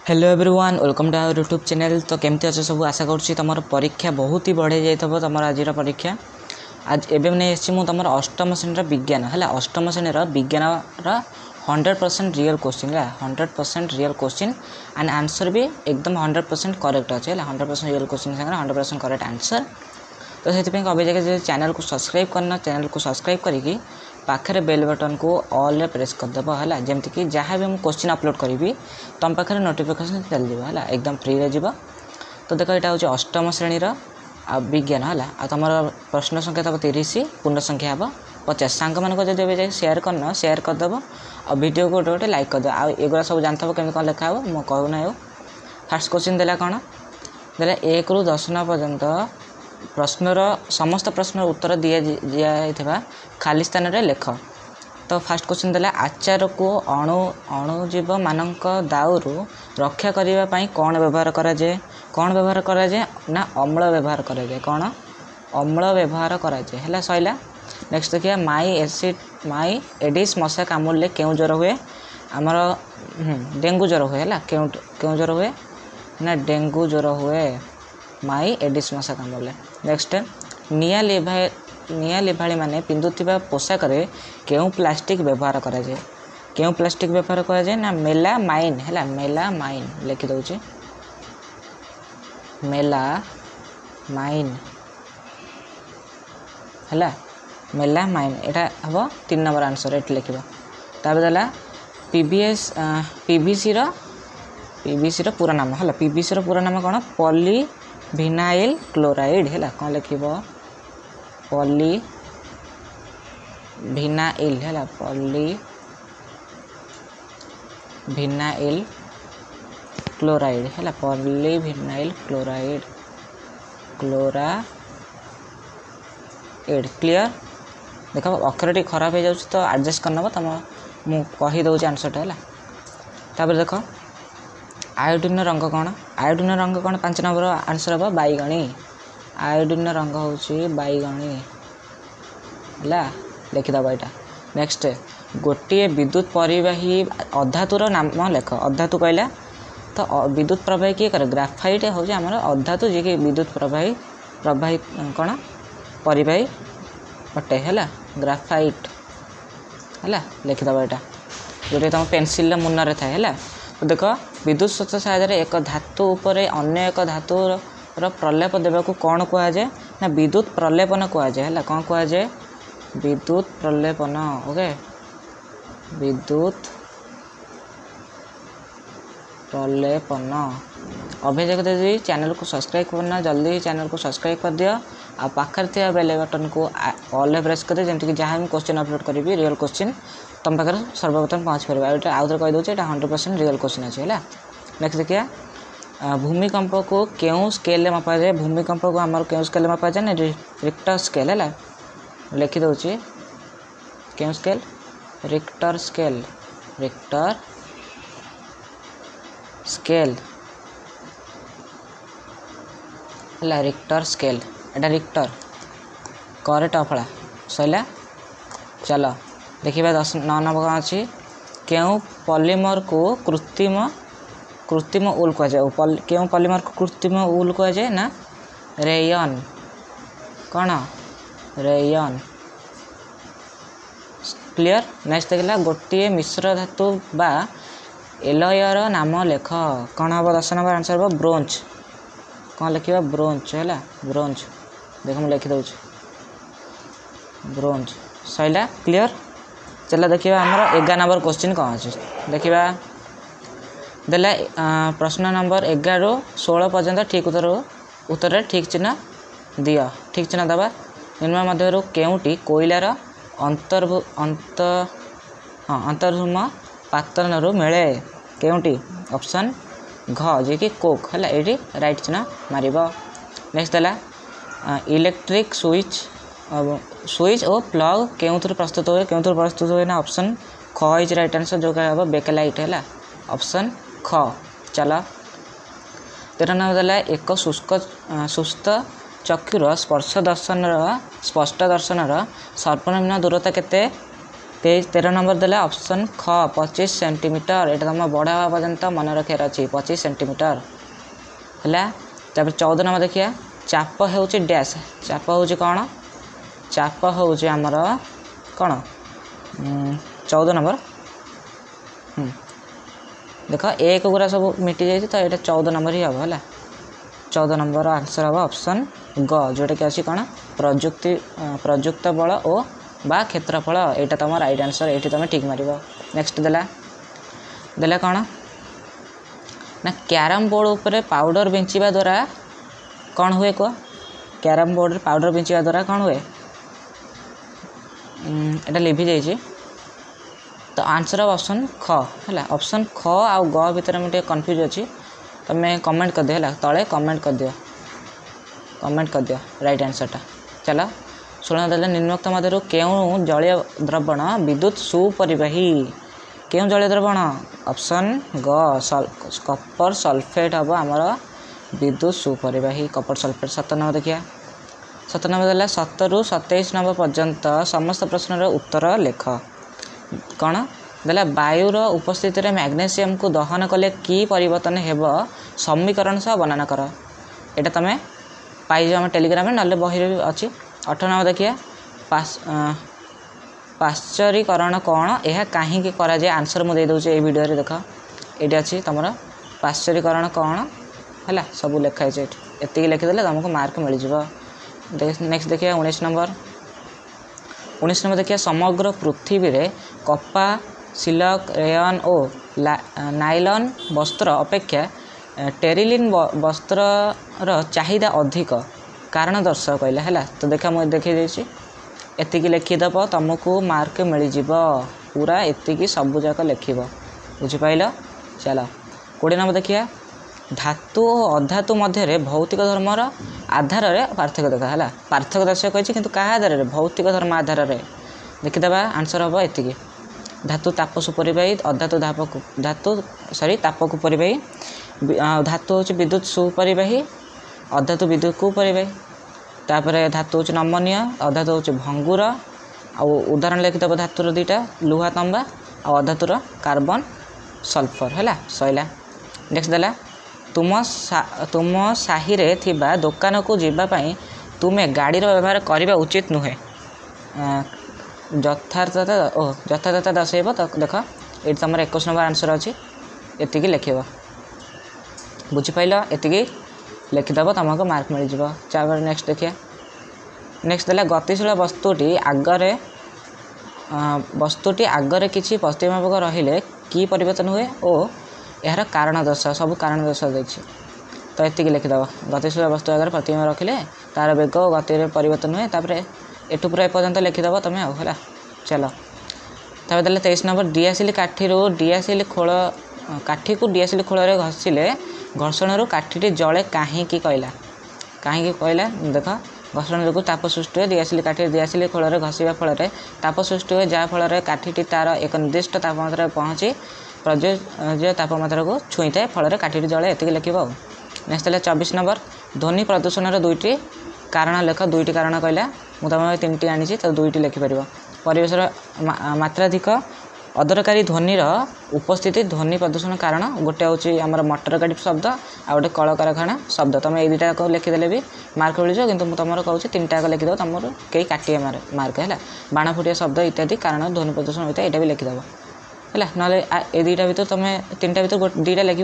Hello everyone welcome to our YouTube channel. तो केमती अच्छे सब आशा करुँच तुम परीक्षा बहुत ही बढ़े जाइए तुम आज परीक्षा आज एवं नहीं मुझे तुम अष्टम श्रेणी विज्ञान है अष्टम श्रेणी विज्ञान 100% रियल क्वेश्चन है 100% रियल क्वेश्चन एंड आंसर भी एकदम 100% करेक्ट अच्छे 100% रियल क्वेश्चन 100% करेक्ट आंसर। तो से अभी जाके चैनल को सब्सक्राइब करना चैनल को सब्सक्राइब करी पाखे बेल बटन को ऑल प्रेस करदेव है जमती कि जहाँ भी मुझे क्वेश्चन अपलोड करी तुम पाखे नोटिफिकेशन चलଯିव है एकदम फ्री रे जीव। तो देख यहाँ हूँ अष्टम श्रेणी विज्ञान है तुम प्रश्न संख्या तब 30 पूर्ण संख्या हम 50 सांग मान जब शेयर करना शेयर करदेव और वीडियो को गोटे लाइक करदेव आगुरा सब जानते कमी कौन लिखा हो मुझे कहूना हो। फास्ट क्वेश्चन देला कौन देला 1 ରୁ 10 पर्यंत प्रश्नर समस्त प्रश्न उत्तर दिया खाली स्थान रे लेख। तो फास्ट क्वेश्चन देला आचार को अणुजीव मानक दाउरू रक्षा करने कौन व्यवहार करा जाए कौन व्यवहार करा जाए ना अम्ल व्यवहार करा जाए कौन अम्ल व्यवहार करा जाए है सैला। नेक्स्ट देखिए माई एडिस मशा कामुड़े क्यों ज्वर हुए आमर डेंगू ज्वर हुए है क्यों ज्वर हुए ना डेंगू ज्वर हुए माई एडिस मशा कामुड़े। नेक्स्ट निया लिभाड़ी माने पिंधुथिबा पोशाक क्यों प्लास्टिक व्यवहार करा जाए क्यों प्लास्टिक व्यवहार करा जाए ना मेलामाइन है मेलामाइन लिखि दउची मेलामाइन है मेलामाइन एटा हम 3 नंबर आंसर ये लिखा। तापर देला पीवीसी रो पूरा नाम है पीवीसी रो पूरा नाम कौन पॉलीविनाइल क्लोराइड है कौन लिख पॉलीविनाइल है पॉलीविनाइल क्लोराइड है पॉलीविनाइल क्लोराइड क्लियर। देख अक्षर टी खराब हो जाऊँ तो एडजस्ट करनब तुम मु कहीदे आंसर टा है। तापर देख आयोडीन रंग कौन आयोडीन रंग कौन 5 नंबर आंसर हम बैगणी आयोडीन रंग हूँ बैगणी है लिखिदब यहाँ। नेक्स्ट गोटे विद्युत परिवाही अधातुर नाम लेख अधातु कहला तो विद्युत प्रवाही किए करे ग्राफाइट हूँ आम अधातु जी कि विद्युत प्रवाही कौन परिवाही अटे है ग्राफाइट है लिखिदब यहाँ जो तुम पेनसिल मुन थाए है। तो देख विद्युत स्रोत साहाय्य एक धातु उपर अन्य एक धातुर प्रलेप देवा कौन कहुए ना विद्युत प्रलेपन कहुए है कौन कहुए विद्युत प्रलेपन ओके विद्युत प्रलेपन। अभी जगह चैनल को सब्सक्राइब करना जल्दी चैनल को सब्सक्राइब कर दियो आ पाखर थी बेल बटन को ऑल प्रेस कर दियो जमीक जहाँ भी क्वेश्चन अपलोड करी रियल क्वेश्चन तुम पाखे सर्वप्रथम पहुँच पार यहाँ आउ थे कहीदे यहाँ 100% रियल क्वेश्चन अच्छे है। नेक्स्ट देखिए भूमिकंप को क्यों स्केल मपा जाए भूमिकंप को आमर क्यों स्केल मपा जाए ना रिक्टर स्केल है लिखि दौची क्यों स्केल रिक्टर स्केल है रिक्टर स्केल एटा रिक्टर करेक्ट अफला सैला। चलो देखिए 9 नंबर कौन अच्छी क्यों पॉलीमर को कृत्रिम उल कहुए क्यों पॉलीमर को कृत्रिम उल कहुए ना रेयन कौन रेयन क्लियर। नेक्स्ट देखला गोटे मिश्र धातु बा एलयर नाम लेख कौन हम 10 नंबर आंसर हम ब्रोंज कौन लिखा ब्रोंज है ब्रोंज देख मुझे लिखिदे ब्रोंज सैला क्लियर। चलो देखिए आमर 11 नंबर क्वेश्चन कौन अच्छे देखा देला प्रश्न नंबर 11 ରୁ 16 पर्यंत ठीक उत्तर ठीक चिन्ह दियो ठीक चिन्ह दबा निम्न मध्य केउटी कोयलार अंतर्धूम पातन मिले केउटी ऑप्शन घ जी कि कोक है ये राइट चिन्ह मार। नेक्स्ट देला इलेक्ट्रिक स्विच और प्लग क्यों प्रस्तुत हुए ना ऑप्शन ख इज राइट आंसर जो हम बेकेलाइट है ऑप्शन ख। चलो 13 नंबर देला एक सुस्थ चक्षुर स्पर्श दर्शन स्पष्ट दर्शन सर्वनिम्न दूरता केते 13 नंबर देला ऑप्शन ख 25 सेंटीमीटर एटा तुम बड़ा हवा पर्यंत मन रखार अच्छी 25 सेंटीमीटर है। 14 नंबर देखिए चाप होउची डैश चाप होउची कौन चाप होउची आमर कौन 14 नंबर देख एक गुरा सब मिटी जाए तो ये 14 नंबर ही हम है। 14 नंबर आंसर हम ऑप्शन ग जोटा कि अच्छी कौन प्रयुक्त बल ओ बा क्षेत्रफल यहाँ तुम राइट आंसर ये तुम ठीक मार। नेक्स्ट देला कौन ना कैरम बोर्ड उपरे पाउडर बिंचिबा द्वारा कौन हुए कह कैरम बोर्ड रे पाउडर बिंचिबा द्वारा कौन हुए एटा लिभि जाइए तो आंसर ऑप्शन ख है। ऑप्शन ख आउ ग भितर मुझे कन्फ्यूज अच्छी तुम्हें कमेंट कर दियो तले कमेंट कर दियो राइट आंसरटा। चलो शुण देले निम्नोक्त मध्य क्यों जलीय द्रवण विद्युत सुपरिवाही क्यों जलीय द्रवण ऑप्शन ग कपर सल्फेट हम आमर विद्युत सुपरिवाही कपर सल्फेट। 7 नंबर देखिए 7 नंबर देला 7 रु 27 नंबर पर्यंत समस्त प्रश्नर उत्तर लेख कौन देला वायुर उपस्थिति में मैग्नेशियम को दहन कले कि परिवर्तन हेब समीकरण सह वर्णना कर यहाँ तुम पाइज आम टेलीग्राम में ना बही अच्छी। 18 नंबर देखिए पाश्चरीकरण कौन यह कहीं कराए आंसर मुझे दूसरी ये वीडियो देख ये अच्छी तुम पाश्चरीकरण कौन है सब लिखाई ये लिखिदे तुमको मार्क मिल जाए। नेक्स्ट देखिए 19 नंबर देखिए समग्र पृथ्वी रे कपा सिल्क रेयन और नाइलन वस्त्र अपेक्षा टेरिलिन वस्त्र चाहिदा अधिक कारण दर्शाओ कहला है। तो देखा मुझे देखी एतिकी लिखिदेव तुमको मार्क मिल जाए पूरा एतिकी सब जाक लिख बुझिपाल। चलो 20 नंबर देखिए धातु और अधातु मध्य भौतिक धर्मर आधार में पार्थक्य देखा है पार्थक्य दर्शक कही कि क्या आधार में भौतिक धर्म आधार में देखीदे आंसर हम एति धातु ताप सुपरिवाही अधातु ताप को परिवाही धातु हूँ विद्युत सुपरिवाही अधातु विद्युत कुपरिवाही तापर धातु हूँ नमनीय अधातु हूँ भंगुर आउ उदाहरण लिखिदेव धातुर दुईटा लुहा तंबा आ अधातुर कार्बन सल्फर है सैला। नेक्स्ट देला तुम साही रे थिबा दुकान को जीवाई तुम्हें गाड़ी व्यवहार करने उचित नुहे यथार्थता दर्शेब। तो देख ये तुम 21 नंबर आंसर अच्छी एति लिख बुझिपाल एति लिखिदेव तुमको मार्क मिल जाए। चाहे नेक्स्ट देखिए नेक्स्ट देला गतिशील वस्तुटी आगरे किसी पश्चिमापक रहिले कि परिवर्तन हुए और यार कारण दर्शा सब कारण दर्शा देखिए तो ये लिखिदेव गतिशील वस्तु आगे प्रतिबिंब रखिले तार बेग और गति परिवर्तन हुए तापर एठू पूरा एपर्यंत लिखिदेव तुम है। चलो तापर देले 23 नंबर डियासिल काठी डियासिल खोल काठी को डियासिल खोल घषिले घर्षण काठी जले कहीं कहला देख घर्षण जो ताप सृष्टि हुए डियासिल काठी डियासिल खोल घषा फल ताप सृष्टि हुए जहाँफल काठी तार एक निर्दिष्ट तापमात्रा पहुँची प्रयोज्य तापमात्रा को छुई थाए फल काठी जले ये लिख। नेक्स्ट है 24 नंबर ध्वनि प्रदूषण दुईटी कारण लेख दुईटी कारण कहला मुझे तुम 3टी आनी तो दुईटी लिखिपर परिवेश मात्राधिक अदरकारी ध्वनिर उपस्थिति ध्वनि प्रदूषण कारण गोटे हूँ आम मोटर गाड़ी शब्द आ गए कल कारखाना शब्द तुम ये दुईटा लिखिदेले भी मार्क मिल जाए कि तुम कहूँ 3टा लिखिदेव तुम कई काटे मार्क है बाण फुटिया शब्द इत्यादि कारण ध्वनि प्रदूषण होता है यहाँ भी लिखिदेव है ना ये दुईटा भर तुम 3टा भर 2टा लिख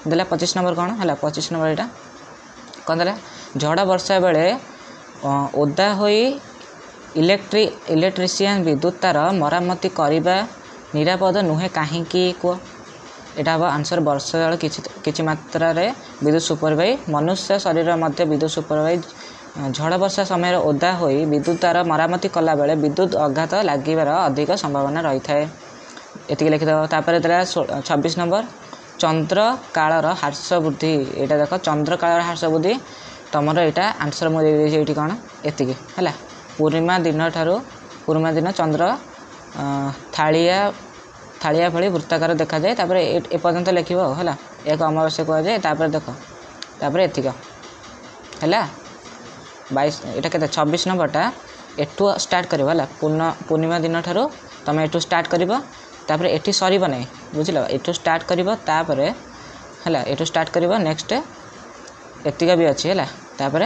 देला 25 नंबर कौन है 25 नंबर यहाँ कौन देला झड़ वर्षा बेले ओदा हो इलेक्ट्रीशियन विद्युत तार मरामती करने निरापद नुहे कहीं कह यहाँ हम आंसर वर्षा जल किसी मात्रा विद्युत सुपरिवाही मनुष्य शरीर मध्य विद्युत सुपरिवाही झड़ वर्षा समय ओदा हो विद्युत तार मरामती कला बेले विद्युत आघात लगिबार अधिक संभावना रही है ये लिखिदेव। तापर देला 26 नंबर चंद्र कालर ह्रास वृद्धि यहाँ देख चंद्र कालर ह्रास वृद्धि तुम यहाँ आंसर मुझे ये कौन ये है पूर्णिमा दिन चंद्र थालिया भली वृत्ताकार देखा जाए तापर एपर्यंत लिख है एक अमावास्या कहुए तापर देख तापर एतिक है 22 यहाँ के 26 नंबरटा एठू स्टार्ट कर पूर्णिमा दिन ठारू तुम एठू स्टार्ट करिबो तापर एठी सरीबो नै बुझिलो एठू स्टार्ट करिबो तापर हैला एठू स्टार्ट करिबो नेक्स्ट एतिका भी अछि हैला तापर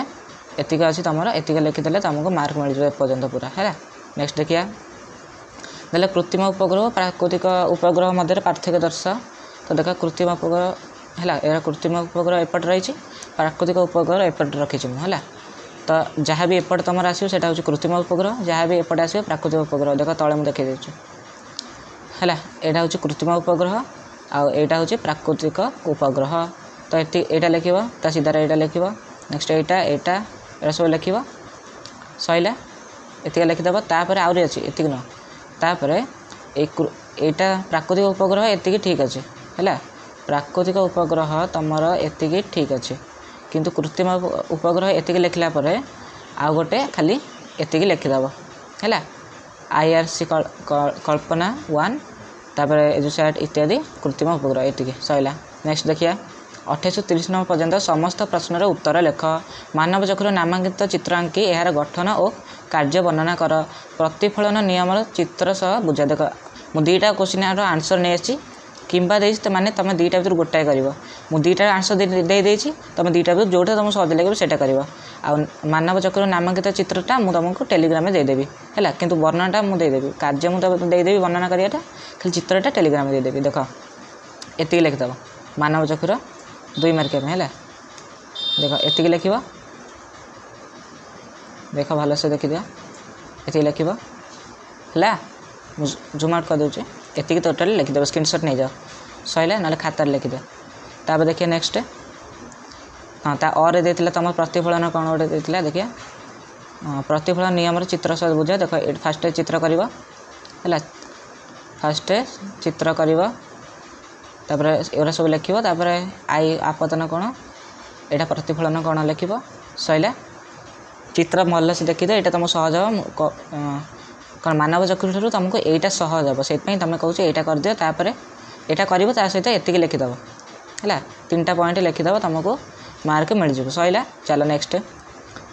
एतिका अछि तमरो एतिका लिखि देले तुमको मार्क मिल जबे पर्यंत पूरा हैला। नेक्स्ट देखिया देले कृत्रिम उपग्रह प्राकृतिक उपग्रह मध्य पार्थक्य दर्शा तो देखा कृत्रिम उपग्रह हैला एरा कृत्रिम उपग्रह एपट रही प्राकृतिक उपग्रह एपट रखी हैला तो जहाँ भी एपट तुम आसो सेटा हूँ कृत्रिम उपग्रह जहाँ भी एपट आसो प्राकृतिक उपग्रह देख तले मुझे देखी देछु हैला एटा हूँ कृत्रिम उपग्रह आउ एटा हूँ प्राकृतिक उपग्रह तो एटा लिखिबो ता सीधा एटा लिखिबो नेक्स्ट एटा एटा एरा सब लिखिबो सइला एतिका लिखिदेव तापर आउरी अछि एतिक न तापर एटा प्राकृतिक उपग्रह एतिकी ठीक अछि हैला प्राकृतिक उपग्रह तमर एतिकी ठीक अछि किंतु कृत्रिम उपग्रह एतिकी लिखला परे आ गोटे खाली एतिकी लिखिदेव हैला IRC कल्पना 1 तापर एजुसैट इत्यादि कृत्रिम उपग्रह एतिकी सइला। नेक्स्ट देखिया 2830 नंबर पर्यंत समस्त प्रश्नर उत्तर लेख मानव चक्र नामांकित चित्र आंकी यार गठन और कार्य वर्णना कर प्रतिफलन नियम चित्र सह बुझा देख मु दुईटा क्वेश्चन आंसर नहीं आसी किंबा देछि माने तुम दुईटा भीतर गोटाए करिवो मु दुईटा आंसर दे देछि तुम दुईटा भीतर जोटा तुम सहज लगे सेटा करिवो आ मानव चक्र नामांकित चित्रटा मु तुमको टेलीग्राम में दे देबी हैला किंतु वर्णनाटा मु दे देबी कार्य मु दे देबी वर्णना करियाटा खाली चित्रटा टेलीग्राम में दे देबी देख एतिकी लिख दबो मानव चक्र 2 मार्क में हैला देख एतिकी लिखिबो देख भलो से देखि दिया एतिकी लिखिबो हैला जूम आउट कर दोचे एतिकी टोटल लिखि देबो स्क्रीनशॉट नहीं जाओ सइला नाले खाता लिखि दे तापर देखिए नेक्स्ट हाँ ता और देथिला तुम प्रतिफलन कौन गोटे देथिला देखिए प्रतिफलन नियम चित्र सब बुझा देख फास्ट चित्र करिवो हैला फास्ट चित्र करिवो तापर एरा सब लिखिबो तापर आई आपतन कोण एटा प्रतिफलन कोण लिखिबो सइला चित्र भल से देखि दे एटा तुम सहज हो कौन मानव चक्र ठारू तुमको एटा सहज हो से तुम कहूँ एटा कर दियो तापर एटा करिवो ता सहित एतिकी लिखिदेव हैला 3टा पॉइंट लिखिदेव तुमको मार्क मिल जिवो सइला। चलो नेक्स्ट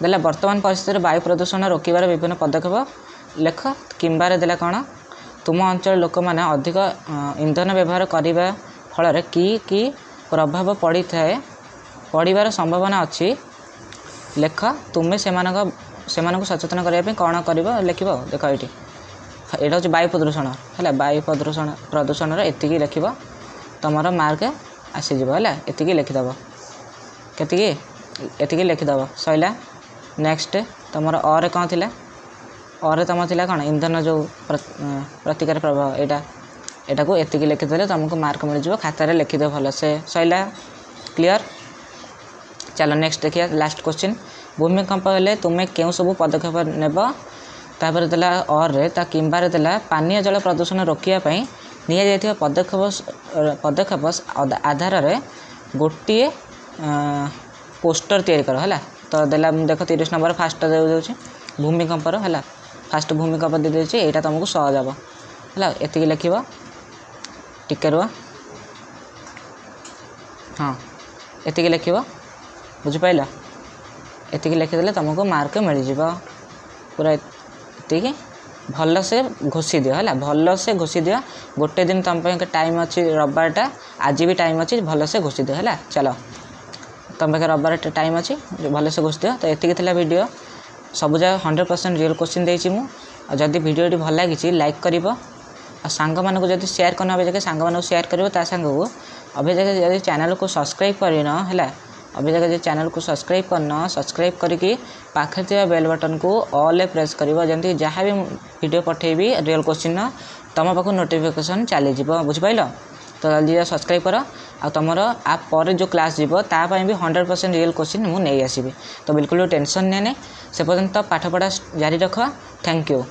देला वर्तमान परिस्थिति वायु प्रदूषण रोकिबार विभिन्न पदक्षेप लेख किंबार देला कौन तुम अंचल लोक मैंने अधिक इंधन व्यवहार करने फल कि प्रभाव पड़ी थाए पड़ार संभावना अच्छी लेख तुम्हें से सचेतन करने कौन कर लिख देख ये यहाँ हूँ वायु प्रदूषण है वायु प्रदूषण एतिकी लिख तुम मार्क आसीज है एतिकी लिखिदेव केतिकी एतिकी लिखिदेव सइला। नेक्स्ट तुम और कौन थी और तुम थी कौन इंधन जो प्रतिकार प्रभाव एटा को एतिकी लिखिदेले तुमको मार्क मिल जाए खातार लिखिदे भल से सइला क्लियर। चलो नेक्स्ट देखिए लास्ट क्वेश्चन भूमिकंप हेले तुम्हें क्यों सब पदक्षेप नेब तापर देला और रे ता किंबार देला पानीय जल प्रदूषण रोकिया निया जायथिबा पदक्षेप आधार रे गोटे पोस्टर तैयारी कर है तो देला देख 30 नंबर फास्ट दे भूमिकंपर है फास्ट भूमिकंप दे देछि एटा तुमको सहज हम है एतिकी लिख टिके रुआ हाँ एतिकी लिख बुझिपाइल एतिकी लिखिदेले तुमको मार्क मिल जाए पूरा एतिकी भल से घोषी दियो है भल से घोषी दियो गोटे दिन तुम टाइम अच्छी रविवारटा आज भी टाइम अच्छी भल से घोषी दियो है चलो तुम पाखे रविवार टाइम अच्छी भल से घोषी दियो तो एतिकी थिला वीडियो सब जगह 100% रियल क्वेश्चन देछि मु जदि वीडियो भल लगी लाइक करिवो सांग मानक जदि शेयर करना अभी जगह सांग मानक शेयर करिवो ता सांग को अभी जगह जदि चैनल को सब्सक्राइब करना है अभी जगह चैनल को सब्सक्राइब करना सब्सक्राइब करके पाखे थिबा बेल बटन को ऑल प्रेस करिवो जंती जहाँ भी वीडियो पठेबी रियल क्वेश्चन तुम पाखु नोटिफिकेशन चली जीवो बुझिपाइल तो जल्दी सब्सक्राइब कर आ तुमर आप पर जो क्लास जीवो तापाई भी 100% रियल क्वेश्चन मुझे नहीं आसबि तो बिल्कुल टेंशन ने से पर्यंत पाठपढ़ा जारी रख थैंक यू।